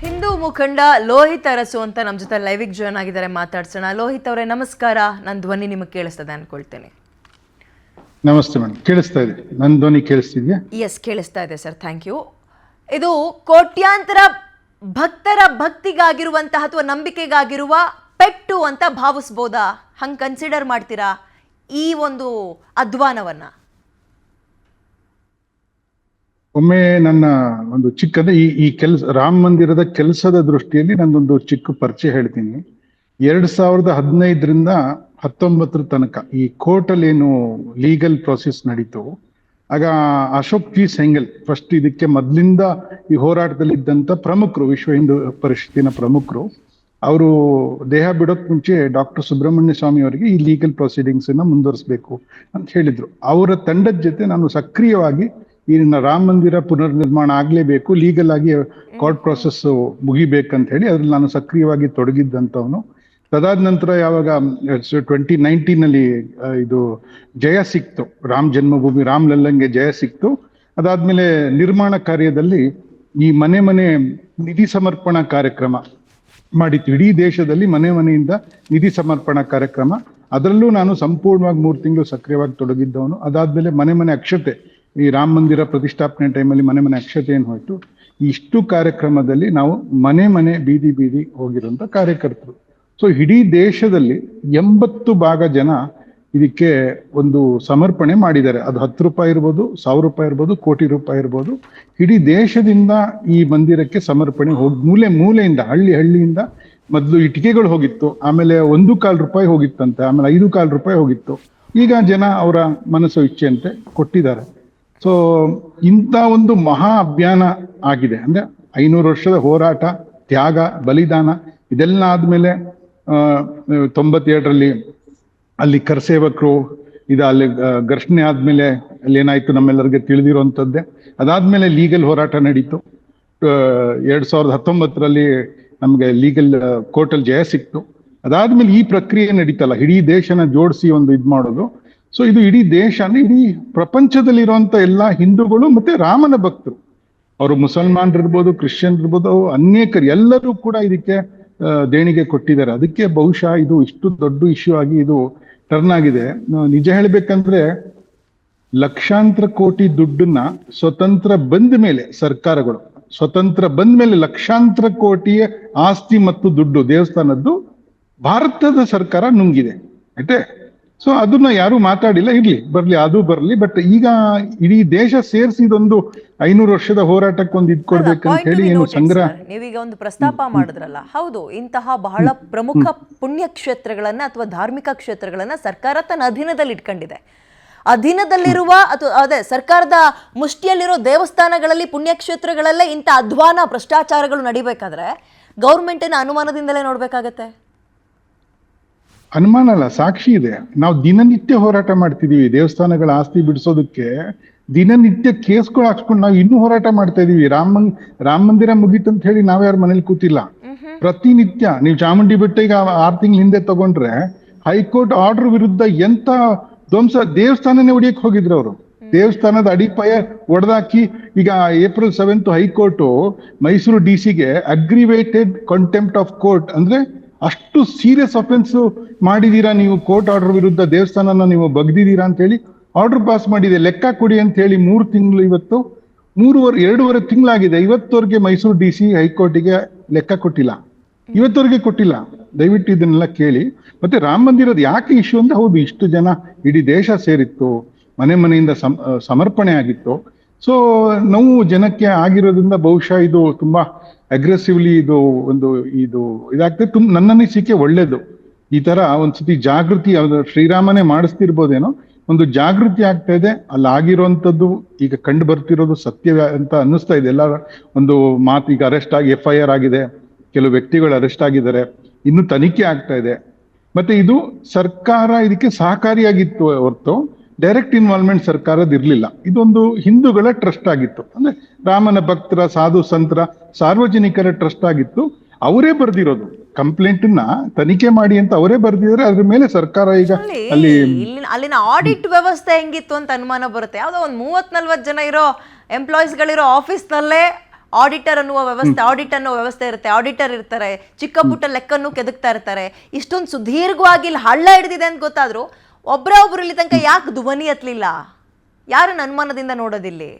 ಹಿಂದೂ ಮುಖಂಡ ಲೋಹಿತ್ ಅರಸು ಅಂತ ನಮ್ಮ ಜೊತೆ ಲೈವಿಗೆ ಜಾಯ್ನ್ ಆಗಿದ್ದಾರೆ. ಮಾತಾಡ್ಸೋಣ. ಲೋಹಿತ್ ಅವರೇ ನಮಸ್ಕಾರ. ನನ್ನ ಧ್ವನಿ ನಿಮಗೆ ಕೇಳಿಸ್ತದೆ ಅನ್ಕೊಳ್ತೇನೆ. ನಮಸ್ತೆ ಮೇಡಮ್, ಕೇಳಿಸ್ತಾ ಇದೆ. ನನ್ನ ಧ್ವನಿ ಕೇಳಿಸ್ತಿದ್ಯಾ? ಎಸ್, ಕೇಳಿಸ್ತಾ ಇದೆ ಸರ್, ಥ್ಯಾಂಕ್ ಯು. ಇದು ಕೋಟ್ಯಾಂತರ ಭಕ್ತರ ಭಕ್ತಿಗಾಗಿರುವಂತಹ ಅಥವಾ ನಂಬಿಕೆಗಾಗಿರುವ ಪೆಟ್ಟು ಅಂತ ಭಾವಿಸ್ಬೋದಾ? ಹಂಗೆ ಕನ್ಸಿಡರ್ ಮಾಡ್ತೀರಾ ಈ ಒಂದು ಅಧ್ವಾನವನ್ನ? ಒಮ್ಮೆ ನನ್ನ ಒಂದು ಚಿಕ್ಕದ ಈ ಕೆಲಸ ರಾಮ ಮಂದಿರದ ಕೆಲಸದ ದೃಷ್ಟಿಯಲ್ಲಿ ನಂದೊಂದು ಚಿಕ್ಕ ಪರಿಚಯ ಹೇಳ್ತೀನಿ. 2015ರಿಂದ 19 ತನಕ ಈ ಕೋರ್ಟಲ್ಲಿ ಏನು ಲೀಗಲ್ ಪ್ರೊಸೆಸ್ ನಡೀತು, ಆಗ ಅಶೋಕ್ ಪಿ ಸೆಂಗಲ್ ಫಸ್ಟ್ ಇದಕ್ಕೆ ಮೊದಲಿಂದ ಈ ಹೋರಾಟದಲ್ಲಿ ಇದ್ದಂತ ಪ್ರಮುಖರು, ವಿಶ್ವ ಹಿಂದೂ ಪರಿಷತ್ತಿನ ಪ್ರಮುಖರು, ಅವರು ದೇಹ ಬಿಡೋಕ್ ಮುಂಚೆ ಡಾಕ್ಟರ್ ಸುಬ್ರಹ್ಮಣ್ಯ ಸ್ವಾಮಿ ಅವರಿಗೆ ಈ ಲೀಗಲ್ ಪ್ರೊಸೀಡಿಂಗ್ಸ್ ಅನ್ನ ಮುಂದುವರಿಸಬೇಕು ಅಂತ ಹೇಳಿದ್ರು. ಅವರ ತಂಡದ ಜೊತೆ ನಾನು ಸಕ್ರಿಯವಾಗಿ ಈ ರಾಮ ಮಂದಿರ ಪುನರ್ ನಿರ್ಮಾಣ ಆಗ್ಲೇಬೇಕು, ಲೀಗಲ್ ಆಗಿ ಕೋರ್ಟ್ ಪ್ರೊಸೆಸ್ ಮುಗಿಬೇಕಂತ ಹೇಳಿ ಅದ್ರಲ್ಲಿ ನಾನು ಸಕ್ರಿಯವಾಗಿ ತೊಡಗಿದ್ದಂಥವನು. ಅದಾದ ನಂತರ ಯಾವಾಗ 2019 ಇದು ಜಯ ಸಿಕ್ತು, ರಾಮ ಜನ್ಮಭೂಮಿ ರಾಮ್ ಲಲ್ಲಂಗೆ ಜಯ ಸಿಕ್ತು. ಅದಾದ್ಮೇಲೆ ನಿರ್ಮಾಣ ಕಾರ್ಯದಲ್ಲಿ ಈ ಮನೆ ನಿಧಿ ಸಮರ್ಪಣಾ ಕಾರ್ಯಕ್ರಮ ಮಾಡಿತ್ತು. ಇಡೀ ದೇಶದಲ್ಲಿ ಮನೆಯಿಂದ ನಿಧಿ ಸಮರ್ಪಣಾ ಕಾರ್ಯಕ್ರಮ, ಅದರಲ್ಲೂ ನಾನು ಸಂಪೂರ್ಣವಾಗಿ 3 ತಿಂಗಳು ಸಕ್ರಿಯವಾಗಿ ತೊಡಗಿದ್ದವನು. ಅದಾದ್ಮೇಲೆ ಮನೆ ಅಕ್ಷತೆ, ಈ ರಾಮ ಮಂದಿರ ಪ್ರತಿಷ್ಠಾಪನೆ ಟೈಮಲ್ಲಿ ಮನೆ ಅಕ್ಷತೆ ಏನು ಹೋಯ್ತು, ಇಷ್ಟು ಕಾರ್ಯಕ್ರಮದಲ್ಲಿ ನಾವು ಮನೆ ಬೀದಿ ಹೋಗಿರುವಂತ ಕಾರ್ಯಕರ್ತರು. ಸೊ ಇಡೀ ದೇಶದಲ್ಲಿ 80 ಭಾಗ ಜನ ಇದಕ್ಕೆ ಒಂದು ಸಮರ್ಪಣೆ ಮಾಡಿದ್ದಾರೆ. ಅದು 10 ರೂಪಾಯಿ ಇರ್ಬೋದು, 1000 ರೂಪಾಯಿ ಇರ್ಬೋದು, ಕೋಟಿ ರೂಪಾಯಿ ಇರ್ಬೋದು. ಇಡೀ ದೇಶದಿಂದ ಈ ಮಂದಿರಕ್ಕೆ ಸಮರ್ಪಣೆ ಹೋಗಿ ಮೂಲೆಯಿಂದ ಹಳ್ಳಿಯಿಂದ ಮೊದಲು ಇಟ್ಟಿಗೆಗಳು ಹೋಗಿತ್ತು, ಆಮೇಲೆ 1 ರೂಪಾಯಿ ಹೋಗಿತ್ತಂತೆ, ಆಮೇಲೆ 5 ರೂಪಾಯಿ ಹೋಗಿತ್ತು. ಈಗ ಜನ ಅವರ ಮನಸ್ಸು ಇಚ್ಛೆಯಂತೆ ಕೊಟ್ಟಿದ್ದಾರೆ. ಸೊ ಇಂಥ ಒಂದು ಮಹಾ ಅಭಿಯಾನ ಆಗಿದೆ. ಅಂದ್ರೆ 500 ವರ್ಷದ ಹೋರಾಟ, ತ್ಯಾಗ, ಬಲಿದಾನ ಇದೆಲ್ಲ ಆದ್ಮೇಲೆ 97ರಲ್ಲಿ ಅಲ್ಲಿ ಕರಸೇವಕರು ಅಲ್ಲಿ ಘರ್ಷಣೆ ಆದ್ಮೇಲೆ ಅಲ್ಲಿ ಏನಾಯ್ತು ನಮ್ಮೆಲ್ಲರಿಗೆ ತಿಳಿದಿರುವಂಥದ್ದೇ. ಅದಾದ್ಮೇಲೆ ಲೀಗಲ್ ಹೋರಾಟ ನಡೀತು. 2019ರಲ್ಲಿ ನಮ್ಗೆ ಲೀಗಲ್ ಕೋರ್ಟಲ್ಲಿ ಜಯ ಸಿಕ್ತು. ಅದಾದ್ಮೇಲೆ ಈ ಪ್ರಕ್ರಿಯೆ ನಡೀತಲ್ಲ, ಇಡೀ ದೇಶನ ಜೋಡಿಸಿ ಒಂದು ಇದ್ ಮಾಡೋದು. ಸೊ ಇದು ಇಡೀ ದೇಶ ಅಂದ್ರೆ ಇಡೀ ಪ್ರಪಂಚದಲ್ಲಿರುವಂತ ಎಲ್ಲಾ ಹಿಂದೂಗಳು ಮತ್ತೆ ರಾಮನ ಭಕ್ತರು, ಅವರು ಮುಸಲ್ಮಾನರಿರ್ಬೋದು, ಕ್ರಿಶ್ಚಿಯನ್ ಇರ್ಬೋದು, ಅನೇಕರು ಎಲ್ಲರೂ ಕೂಡ ಇದಕ್ಕೆ ದೇಣಿಗೆ ಕೊಟ್ಟಿದ್ದಾರೆ. ಅದಕ್ಕೆ ಬಹುಶಃ ಇದು ಇಷ್ಟು ದೊಡ್ಡ ಇಶ್ಯೂ ಆಗಿ ಇದು ಟರ್ನ್ ಆಗಿದೆ. ನಿಜ ಹೇಳ್ಬೇಕಂದ್ರೆ ಲಕ್ಷಾಂತರ ಕೋಟಿ ದುಡ್ಡನ್ನ ಸ್ವತಂತ್ರ ಬಂದ ಮೇಲೆ ಸರ್ಕಾರಗಳು ಲಕ್ಷಾಂತರ ಕೋಟಿಯ ಆಸ್ತಿ ಮತ್ತು ದುಡ್ಡು ದೇವಸ್ಥಾನದ್ದು ಭಾರತದ ಸರ್ಕಾರ ನುಂಗಿದೆ ಆಯ್ತೆ. ಸೊ ಅದನ್ನ ಯಾರು ಮಾತಾಡಿಲ್ಲ, ಬರ್ಲಿ ಅದು ಬರ್ಲಿ. ಬಟ್ ಈಗ ಇಡೀ ದೇಶ ಸೇರಿಸಿ ಇದೊಂದು 500 ವರ್ಷದ ಹೋರಾಟಕ್ಕೆ ಒಂದು ಇದ್ಕೊಡ್ಬೇಕಂತ ಹೇಳಿ ಏನು ಸಂಗ್ರಹ. ನೀವೀಗ ಒಂದು ಪ್ರಸ್ತಾಪ ಮಾಡಿದ್ರಲ್ಲ, ಹೌದು, ಇಂತಹ ಬಹಳ ಪ್ರಮುಖ ಪುಣ್ಯ ಕ್ಷೇತ್ರಗಳನ್ನ ಅಥವಾ ಧಾರ್ಮಿಕ ಕ್ಷೇತ್ರಗಳನ್ನ ಸರ್ಕಾರ ತನ್ನ ಅಧೀನದಲ್ಲಿ ಇಟ್ಕೊಂಡಿದೆ. ಅಧೀನದಲ್ಲಿರುವ ಅಥವಾ ಅದೇ ಸರ್ಕಾರದ ಮುಷ್ಟಿಯಲ್ಲಿರೋ ದೇವಸ್ಥಾನಗಳಲ್ಲಿ, ಪುಣ್ಯಕ್ಷೇತ್ರಗಳಲ್ಲೇ ಇಂಥ ಅಧ್ವಾನ ಭ್ರಷ್ಟಾಚಾರಗಳು ನಡಿಬೇಕಾದ್ರೆ ಗೌರ್ಮೆಂಟಿನ ಅನುಮಾನದಿಂದಲೇ ನೋಡ್ಬೇಕಾಗತ್ತೆ. ಅನುಮಾನ ಅಲ್ಲ, ಸಾಕ್ಷಿ ಇದೆ. ನಾವು ದಿನನಿತ್ಯ ಹೋರಾಟ ಮಾಡ್ತಿದೀವಿ ದೇವಸ್ಥಾನಗಳ ಆಸ್ತಿ ಬಿಡಿಸೋದಕ್ಕೆ. ದಿನನಿತ್ಯ ಕೇಸ್ಗಳು ಹಾಕ್ಸ್ಕೊಂಡು ನಾವು ಇನ್ನೂ ಹೋರಾಟ ಮಾಡ್ತಾ ಇದೀವಿ. ರಾಮ ಮಂದಿರ ಮುಗೀತಂತ ಹೇಳಿ ನಾವ್ಯಾರ ಮನೇಲಿ ಕೂತಿಲ್ಲ. ಪ್ರತಿನಿತ್ಯ ನೀವು ಚಾಮುಂಡಿ ಬೆಟ್ಟ ಈಗ 6 ತಿಂಗಳ ಹಿಂದೆ ತಗೊಂಡ್ರೆ ಹೈಕೋರ್ಟ್ ಆರ್ಡರ್ ವಿರುದ್ಧ ಎಂತ ಧ್ವಂಸ, ದೇವಸ್ಥಾನನೇ ಹೊಡಿಯಕ್ ಹೋಗಿದ್ರು ಅವರು. ದೇವಸ್ಥಾನದ ಅಡಿಪಾಯ ಒಡೆದಾಕಿ ಈಗ April 7 high court Mysuru DC aggravated contempt of court, ಅಂದ್ರೆ ಅಷ್ಟು ಸೀರಿಯಸ್ ಅಫೆನ್ಸ್ ಮಾಡಿದೀರಾ ನೀವು, ಕೋರ್ಟ್ ಆರ್ಡರ್ ವಿರುದ್ಧ ದೇವಸ್ಥಾನನ ನೀವು ಬಗ್ದಿದ್ದೀರಾ ಅಂತ ಹೇಳಿ ಆರ್ಡರ್ ಪಾಸ್ ಮಾಡಿದೆ. ಲೆಕ್ಕ ಕೊಡಿ ಅಂತ ಹೇಳಿ 3 ತಿಂಗಳು, ಇವತ್ತು 2.5 ತಿಂಗಳಾಗಿದೆ. ಇವತ್ತವರೆಗೆ ಮೈಸೂರು DC ಹೈಕೋರ್ಟಿಗೆ ಲೆಕ್ಕ ಕೊಟ್ಟಿಲ್ಲ, ಇವತ್ತವರೆಗೆ ಕೊಟ್ಟಿಲ್ಲ. ದಯವಿಟ್ಟು ಇದನ್ನೆಲ್ಲ ಕೇಳಿ. ಮತ್ತೆ ರಾಮ ಮಂದಿರದ ಯಾಕೆ ಇಶ್ಯೂ ಅಂತ, ಹೌದು ಇಷ್ಟು ಜನ ಇಡೀ ದೇಶ ಸೇರಿತ್ತು, ಮನೆಯಿಂದ ಸಮರ್ಪಣೆ ಆಗಿತ್ತು. ಸೊ ನೋವು ಜನಕ್ಕೆ ಆಗಿರೋದ್ರಿಂದ ಬಹುಶಃ ಇದು ತುಂಬಾ ಅಗ್ರೆಸಿವ್ಲಿ ಇದಾಗ್ತದೆ. ನನ್ನ ಅನಿಸಿಕೆ ಒಳ್ಳೇದು. ಈ ತರ ಒಂದ್ಸತಿ ಜಾಗೃತಿ, ಶ್ರೀರಾಮನೇ ಮಾಡಿಸ್ತಿರ್ಬೋದೇನೋ, ಒಂದು ಜಾಗೃತಿ ಆಗ್ತಾ ಇದೆ. ಅಲ್ಲಿ ಆಗಿರುವಂತದ್ದು ಈಗ ಕಂಡು ಬರ್ತಿರೋದು ಸತ್ಯ ಅಂತ ಅನ್ನಿಸ್ತಾ ಇದೆ. ಎಲ್ಲ ಒಂದು ಮಾತು, ಈಗ ಅರೆಸ್ಟ್ ಆಗಿ FIR ಆಗಿದೆ, ಕೆಲವು ವ್ಯಕ್ತಿಗಳು ಅರೆಸ್ಟ್ ಆಗಿದ್ದಾರೆ, ಇನ್ನು ತನಿಖೆ ಆಗ್ತಾ ಇದೆ. ಮತ್ತೆ ಇದು ಸರ್ಕಾರ ಇದಕ್ಕೆ ಸಹಕಾರಿಯಾಗಿತ್ತು ಹೊರತು ಡೈರೆಕ್ಟ್ ಇನ್ವಾಲ್ವ್ಮೆಂಟ್ ಸರ್ಕಾರದ ಇರ್ಲಿಲ್ಲ. ಇದೊಂದು ಹಿಂದೂಗಳ ಟ್ರಸ್ಟ್ ಆಗಿತ್ತು, ಅಂದ್ರೆ ರಾಮನ ಭಕ್ತರ, ಸಾಧು ಸಂತರ, ಸಾರ್ವಜನಿಕರ ಟ್ರಸ್ಟ್ ಆಗಿತ್ತು. ಅವರೇ ಬರ್ದಿರೋದು ಕಂಪ್ಲೇಂಟ್ ನ ತನಿಖೆ ಮಾಡಿ ಅಂತ ಅವರೇ ಬರ್ದಿದ್ರೆ, ಅದ್ರ ಮೇಲೆ ಸರ್ಕಾರ ಈಗ ಅಲ್ಲಿನ ಆಡಿಟ್ ವ್ಯವಸ್ಥೆ ಹೆಂಗಿತ್ತು ಅಂತ ಅನುಮಾನ ಬರುತ್ತೆ. ಯಾವ್ದೋ ಒಂದು 30-40 ಜನ ಇರೋ ಎಂಪ್ಲಾಯೀಸ್ಗಳಿರೋ ಆಫೀಸ್ನಲ್ಲೇ ಆಡಿಟರ್ ಅನ್ನುವ ವ್ಯವಸ್ಥೆ, ಆಡಿಟ್ ಅನ್ನೋ ವ್ಯವಸ್ಥೆ ಇರುತ್ತೆ, ಆಡಿಟರ್ ಇರ್ತಾರೆ, ಚಿಕ್ಕ ಪುಟ್ಟ ಲೆಕ್ಕನ್ನು ಕೆದಕ್ತಾ ಇರ್ತಾರೆ. ಇಷ್ಟೊಂದು ಸುದೀರ್ಘವಾಗಿ ಇಲ್ಲಿ ಹಳ್ಳ ಹಿಡಿದಿದೆ ಅಂತ ಗೊತ್ತಾದ್ರು ಒಬ್ರು ಇಲ್ಲಿ ತನಕ ಯಾಕೆ ಧ್ವನಿ ಎತ್ತಲಿಲ್ಲ? ಯಾರನ್ನ ಅನುಮಾನದಿಂದ ನೋಡೋದಿಲ್ಲಿ?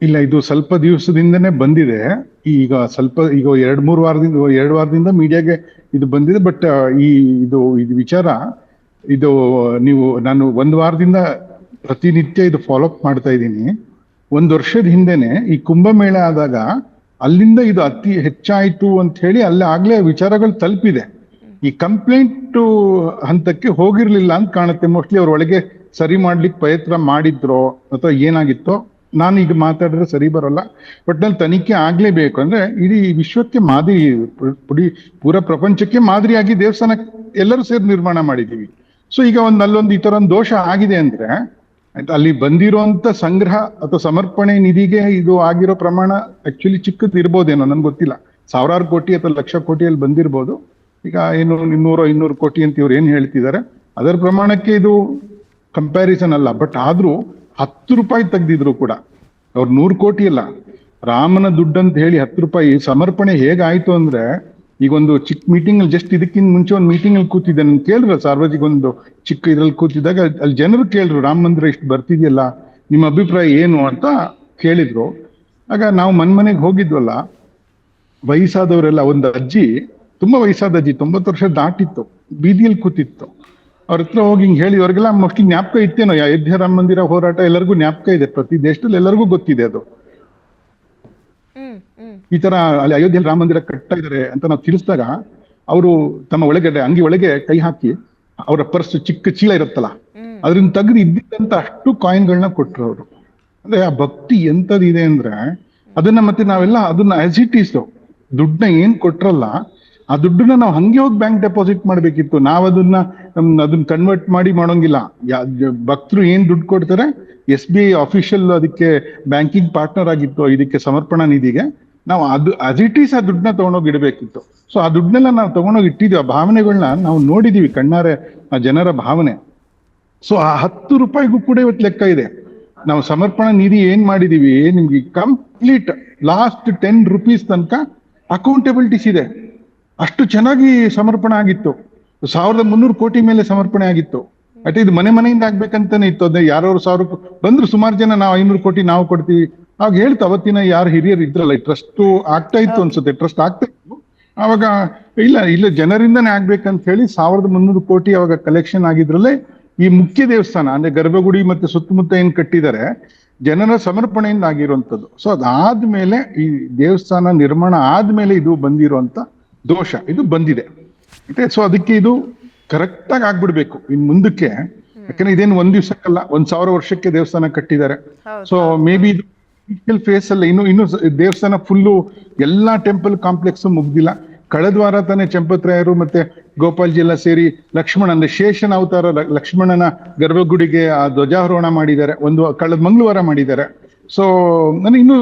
ಇಲ್ಲ, ಇದು ಸ್ವಲ್ಪ ದಿವಸದಿಂದನೇ ಬಂದಿದೆ. ಈಗ ಎರಡು ವಾರದಿಂದ ಮೀಡಿಯಾಗೆ ಇದು ಬಂದಿದೆ. ಬಟ್ ಇದು ವಿಚಾರ ನಾನು ಒಂದು ವಾರದಿಂದ ಪ್ರತಿನಿತ್ಯ ಇದು ಫಾಲೋ ಅಪ್ ಮಾಡ್ತಾ ಇದ್ದೀನಿ. 1 ವರ್ಷದ ಹಿಂದೆನೆ ಈ ಕುಂಭಮೇಳ ಆದಾಗ ಅಲ್ಲಿಂದ ಇದು ಅತಿ ಹೆಚ್ಚಾಯ್ತು ಅಂತ ಹೇಳಿ ಆಗ್ಲೇ ವಿಚಾರಗಳು ತಲುಪಿದೆ. ಈ ಕಂಪ್ಲೇಂಟ್ ಹಂತಕ್ಕೆ ಹೋಗಿರ್ಲಿಲ್ಲ ಅಂತ ಕಾಣುತ್ತೆ. ಮೋಸ್ಟ್ಲಿ ಅವ್ರ ಒಳಗೆ ಸರಿ ಮಾಡ್ಲಿಕ್ಕೆ ಪ್ರಯತ್ನ ಮಾಡಿದ್ರೋ ಅಥವಾ ಏನಾಗಿತ್ತೋ ನಾನು ಈಗ ಮಾತಾಡಿದ್ರೆ ಸರಿ ಬರೋಲ್ಲ. ಬಟ್ ನಲ್ಲಿ ತನಿಖೆ ಆಗ್ಲೇಬೇಕು. ಅಂದ್ರೆ ಇಡೀ ವಿಶ್ವಕ್ಕೆ ಮಾದರಿ, ಪೂರ ಪ್ರಪಂಚಕ್ಕೆ ಮಾದರಿಯಾಗಿ ದೇವಸ್ಥಾನ ಎಲ್ಲರೂ ಸೇರಿ ನಿರ್ಮಾಣ ಮಾಡಿದೀವಿ. ಸೊ ಈಗ ಅಲ್ಲೊಂದು ಈ ತರ ಒಂದು ದೋಷ ಆಗಿದೆ ಅಂದ್ರೆ ಅಲ್ಲಿ ಬಂದಿರುವಂತ ಸಂಗ್ರಹ ಅಥವಾ ಸಮರ್ಪಣೆ ನಿಧಿಗೆ ಇದು ಆಗಿರೋ ಪ್ರಮಾಣ ಆಕ್ಚುಲಿ ಚಿಕ್ಕದ್ ಇರ್ಬೋದೇನೋ, ನನ್ಗೆ ಗೊತ್ತಿಲ್ಲ. 1000 ಕೋಟಿ ಅಥವಾ 1,00,000 ಕೋಟಿಯಲ್ಲಿ ಬಂದಿರ್ಬೋದು. ಈಗ ಏನು 100-200 ಕೋಟಿ ಅಂತ ಇವ್ರು ಏನ್ ಹೇಳ್ತಿದ್ದಾರೆ ಅದರ ಪ್ರಮಾಣಕ್ಕೆ ಇದು ಕಂಪ್ಯಾರಿಸನ್ ಅಲ್ಲ. ಬಟ್ ಆದ್ರೂ 10 ರೂಪಾಯಿ ತೆಗ್ದಿದ್ರು ಕೂಡ ಅವ್ರು 100 ಕೋಟಿ ಅಲ್ಲ, ರಾಮನ ದುಡ್ಡು ಅಂತ ಹೇಳಿ 10 ರೂಪಾಯಿ ಸಮರ್ಪಣೆ ಹೇಗಾಯ್ತು ಅಂದ್ರೆ, ಈಗ ಒಂದು ಚಿಕ್ಕ ಮೀಟಿಂಗ್ ಅಲ್ಲಿ ಜಸ್ಟ್ ಇದಕ್ಕಿಂತ ಮುಂಚೆ ಒಂದು ಮೀಟಿಂಗ್ ಅಲ್ಲಿ ಕೂತಿದ್ದೆ, ನನ್ ಕೇಳಿದ್ರು ಸಾರ್ವಜನಿಕ ಒಂದು ಚಿಕ್ಕ ಇದ್ರಲ್ಲಿ ಕೂತಿದ್ದಾಗ ಅಲ್ಲಿ ಜನರು ಕೇಳಿದ್ರು, ರಾಮ ಮಂದಿರ ಇಷ್ಟು ಬರ್ತಿದ್ಯಲ್ಲ ನಿಮ್ಮ ಅಭಿಪ್ರಾಯ ಏನು ಅಂತ ಕೇಳಿದ್ರು. ಆಗ ನಾವು ಮನೆಗೆ ಹೋಗಿದ್ವಲ್ಲ, ವಯಸ್ಸಾದವರೆಲ್ಲ, ಒಂದು ಅಜ್ಜಿ, ತುಂಬಾ ವಯಸ್ಸಾದ ಅಜ್ಜಿ, 90 ವರ್ಷ ದಾಟಿತ್ತು, ಬೀದಿಯಲ್ಲಿ ಕೂತಿತ್ತು. ಅವ್ರ ಹತ್ರ ಹೋಗಿ ಹಿಂಗ್ ಹೇಳಿ, ಅವ್ರಿಗೆಲ್ಲ ಮೋಸ್ಟ್ಲಿ ಜ್ಞಾಪಕ ಇತ್ತೇನೋ, ಅಯೋಧ್ಯ ರಾಮ ಮಂದಿರ ಹೋರಾಟ ಎಲ್ಲರಿಗೂ ಜ್ಞಾಪಕ ಇದೆ, ಪ್ರತಿ ದೇಶದಲ್ಲಿ ಎಲ್ಲರಿಗೂ ಗೊತ್ತಿದೆ ಅದು. ಈ ತರ ಅಲ್ಲಿ ಅಯೋಧ್ಯೆಯಲ್ಲಿ ರಾಮ ಮಂದಿರ ಕಟ್ತಾ ಇದಾರೆ ಅಂತ ನಾವು ತಿಳಿಸಿದಾಗ ಅವರು ತಮ್ಮ ಒಳಗಡೆ ಅಂಗಿ ಒಳಗೆ ಕೈ ಹಾಕಿ ಅವರ ಪರ್ಸ್ ಚಿಕ್ಕ ಚೀಲ ಇರುತ್ತಲ್ಲ ಅದ್ರಿಂದ ತೆಗೆದು ಇದ್ದಿದ್ದಂತ ಅಷ್ಟು ಕಾಯಿನ್ಗಳನ್ನ ಕೊಟ್ರು ಅವರು. ಅಂದ್ರೆ ಆ ಭಕ್ತಿ ಎಂತದಿದೆ ಅಂದ್ರೆ ಅದನ್ನ ಮತ್ತೆ ನಾವೆಲ್ಲ ಅದನ್ನ ಆಸ್ ಇಟ್ ಈಸ್ ದುಡ್ಡನ್ನ ಏನ್ ಕೊಟ್ರಲ್ಲ ಆ ದುಡ್ಡನ್ನ ನಾವು ಹಂಗೆ ಹೋಗಿ ಬ್ಯಾಂಕ್ ಡೆಪಾಸಿಟ್ ಮಾಡ್ಬೇಕಿತ್ತು. ನಾವ್ ಅದನ್ನ ಕನ್ವರ್ಟ್ ಮಾಡೋಂಗಿಲ್ಲ. ಭಕ್ತರು ಏನ್ ದುಡ್ಡು ಕೊಡ್ತಾರೆ, SBI ಆಫಿಷಿಯಲ್ ಅದಕ್ಕೆ ಬ್ಯಾಂಕಿಂಗ್ ಪಾರ್ಟ್ನರ್ ಆಗಿತ್ತು ಇದಕ್ಕೆ ಸಮರ್ಪಣಾ ನಿಧಿಗೆ, ನಾವು ಅದು ಆಸ್ ಇಟ್ ಈಸ್ ಆ ದುಡ್ಡನ್ನ ತಗೊಂಡೋಗಿ ಇಡಬೇಕಿತ್ತು. ಸೊ ಆ ದುಡ್ಡನ್ನೆಲ್ಲ ನಾವು ತಗೊಂಡೋಗಿ ಇಟ್ಟಿದ್ವಿ. ಆ ಭಾವನೆಗಳನ್ನ ನಾವು ನೋಡಿದೀವಿ ಕಣ್ಣಾರೆ, ಆ ಜನರ ಭಾವನೆ. ಸೊ ಆ 10 ರೂಪಾಯಿಗೂ ಕೂಡ ಇವತ್ತು ಲೆಕ್ಕ ಇದೆ. ನಾವು ಸಮರ್ಪಣಾ ನಿಧಿ ಏನ್ ಮಾಡಿದೀವಿ, ನಿಮ್ಗೆ ಕಂಪ್ಲೀಟ್ ಲಾಸ್ಟ್ 10 ರೂಪೀಸ್ ತನಕ ಅಕೌಂಟಬಿಲಿಟೀಸ್ ಇದೆ. ಅಷ್ಟು ಚೆನ್ನಾಗಿ ಸಮರ್ಪಣೆ ಆಗಿತ್ತು. 1300 ಕೋಟಿ ಮೇಲೆ ಸಮರ್ಪಣೆ ಆಗಿತ್ತು. ಅಟ್ ಇದು ಮನೆಯಿಂದ ಆಗ್ಬೇಕಂತಾನೆ ಇತ್ತು. ಅದೇ ಯಾರು 1000 ಬಂದ್ರು, ಸುಮಾರು ಜನ ನಾವು 500 ಕೋಟಿ ನಾವು ಕೊಡ್ತೀವಿ ಅವಾಗ ಹೇಳ್ತಾ, ಅವತ್ತಿನ ಯಾರು ಹಿರಿಯರು ಇದ್ರಲ್ಲ, ಟ್ರಸ್ಟ್ ಆಗ್ತಾ ಇತ್ತು ಅನ್ಸುತ್ತೆ, ಟ್ರಸ್ಟ್ ಆಗ್ತಾ ಇತ್ತು ಅವಾಗ. ಇಲ್ಲ ಜನರಿಂದನೇ ಆಗ್ಬೇಕಂತ ಹೇಳಿ 1300 ಕೋಟಿ ಅವಾಗ ಕಲೆಕ್ಷನ್ ಆಗಿದ್ರಲ್ಲೇ ಈ ಮುಖ್ಯ ದೇವಸ್ಥಾನ ಅಂದ್ರೆ ಗರ್ಭಗುಡಿ ಮತ್ತೆ ಸುತ್ತಮುತ್ತ ಏನ್ ಕಟ್ಟಿದ್ದಾರೆ ಜನರ ಸಮರ್ಪಣೆಯಿಂದ ಆಗಿರುವಂತದ್ದು. ಸೊ ಅದಾದ್ಮೇಲೆ ಈ ದೇವಸ್ಥಾನ ನಿರ್ಮಾಣ ಆದ್ಮೇಲೆ ಇದು ಬಂದಿರುವಂತ ದೋಷ ಇದು ಬಂದಿದೆ. ಸೊ ಅದಕ್ಕೆ ಇದು ಕರೆಕ್ಟ್ ಆಗಿ ಆಗ್ಬಿಡ್ಬೇಕು ಇನ್ ಮುಂದಕ್ಕೆ. ಯಾಕಂದ್ರೆ ಇದೇನು 1 ದಿವಸಕ್ಕಲ್ಲ, 1000 ವರ್ಷಕ್ಕೆ ದೇವಸ್ಥಾನ ಕಟ್ಟಿದ್ದಾರೆ. ಸೊ ಮೇ ಬಿ ಇದು ಇನಿಷಿಯಲ್ ಫೇಸ್ ಅಲ್ಲಿ ಇನ್ನು ದೇವಸ್ಥಾನ ಫುಲ್ಲು ಎಲ್ಲಾ ಟೆಂಪಲ್ ಕಾಂಪ್ಲೆಕ್ಸ್ ಮುಗ್ದಿಲ್ಲ. ಕಳೆದ ವಾರ ತಾನೇ ಚಂಪತ್ರಾಯರು ಮತ್ತೆ ಗೋಪಾಲ್ಜಿ ಎಲ್ಲ ಸೇರಿ ಲಕ್ಷ್ಮಣ ಅಂದ್ರೆ ಶೇಷನ ಅವತಾರ ಲಕ್ಷ್ಮಣನ ಗರ್ಭಗುಡಿಗೆ ಆ ಧ್ವಜಾರೋಹಣ ಮಾಡಿದ್ದಾರೆ. ಕಳೆದ ಮಂಗಳವಾರ ಮಾಡಿದ್ದಾರೆ. ಸೊ ಇನ್ನು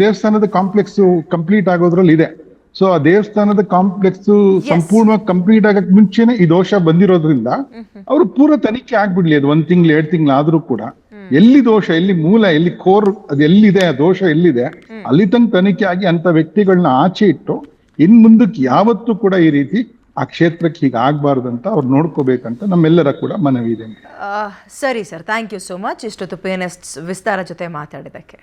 ದೇವಸ್ಥಾನದ ಕಾಂಪ್ಲೆಕ್ಸ್ ಕಂಪ್ಲೀಟ್ ಆಗೋದ್ರಲ್ಲಿ ಇದೆ. ಸೊ ಆ ದೇವಸ್ಥಾನದ ಕಾಂಪ್ಲೆಕ್ಸ್ ಸಂಪೂರ್ಣವಾಗಿ ಕಂಪ್ಲೀಟ್ ಆಗಕ್ ಮುಂಚೆನೆ ಈ ದೋಷ ಬಂದಿರೋದ್ರಿಂದ ಅವರು ಪೂರ ತನಿಖೆ ಆಗ್ಬಿಡ್ಲಿ. ಅದು 1 ತಿಂಗಳು 2 ತಿಂಗಳು ಆದ್ರೂ ಕೂಡ ಎಲ್ಲಿ ದೋಷ, ಎಲ್ಲಿ ಮೂಲ, ಎಲ್ಲಿ ಕೋರ್, ಅದು ಎಲ್ಲಿದೆ, ಆ ದೋಷ ಎಲ್ಲಿದೆ ಅಲ್ಲಿ ತನಕ ತನಿಖೆ ಆಗಿ ಅಂತ ವ್ಯಕ್ತಿಗಳನ್ನ ಆಚೆ ಇಟ್ಟು ಇನ್ ಮುಂದಕ್ಕೆ ಯಾವತ್ತೂ ಕೂಡ ಈ ರೀತಿ ಆ ಕ್ಷೇತ್ರಕ್ಕೆ ಹೀಗೆ ಆಗ್ಬಾರ್ದಂತ ಅವ್ರು ನೋಡ್ಕೋಬೇಕಂತ ನಮ್ಮೆಲ್ಲರ ಕೂಡ ಮನವಿ ಇದೆ. ಸರಿ sir, thank you so much ಇಷ್ಟೊತ್ತು PNS ವಿಸ್ತಾರ ಜೊತೆ ಮಾತಾಡಿದಕ್ಕೆ.